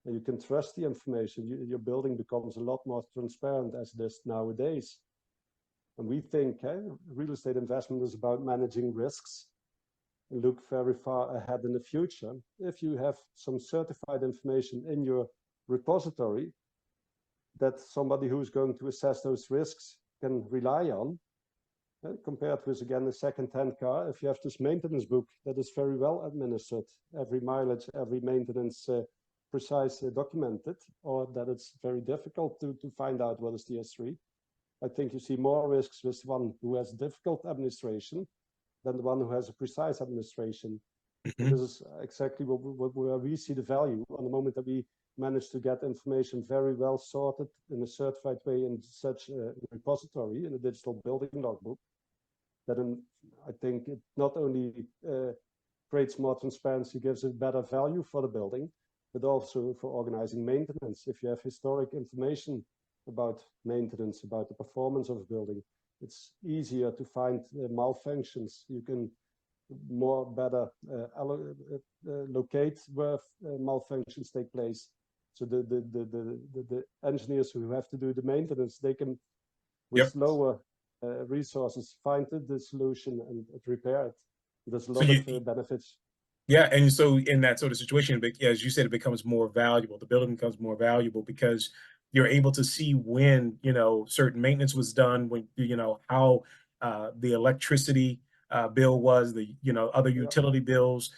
and you can trust the information. Your building becomes a lot more transparent as it is nowadays. And we think real estate investment is about managing risks and look very far ahead in the future. If you have some certified information in your repository that somebody who's going to assess those risks can rely on, compared with, again, a second-hand car, if you have this maintenance book that is very well administered, every mileage, every maintenance precise documented, or that it's very difficult to find out what is the S3. I think you see more risks with one who has difficult administration than the one who has a precise administration. And this is exactly where we see the value on the moment that we manage to get information very well sorted in a certified way in such a repository, in a digital building logbook. That I think it not only creates more transparency, gives it better value for the building, but also for organizing maintenance. If you have historic information about maintenance, about the performance of a building, it's easier to find malfunctions. You can better locate where malfunctions take place. So the engineers who have to do the maintenance, they can, with lower resources, find the solution and repair it. There's a lot of benefits. Yeah, and so in that sort of situation, as you said, it becomes more valuable. The building becomes more valuable because you're able to see when, certain maintenance was done, when, how the electricity bill was, the, other utility bills.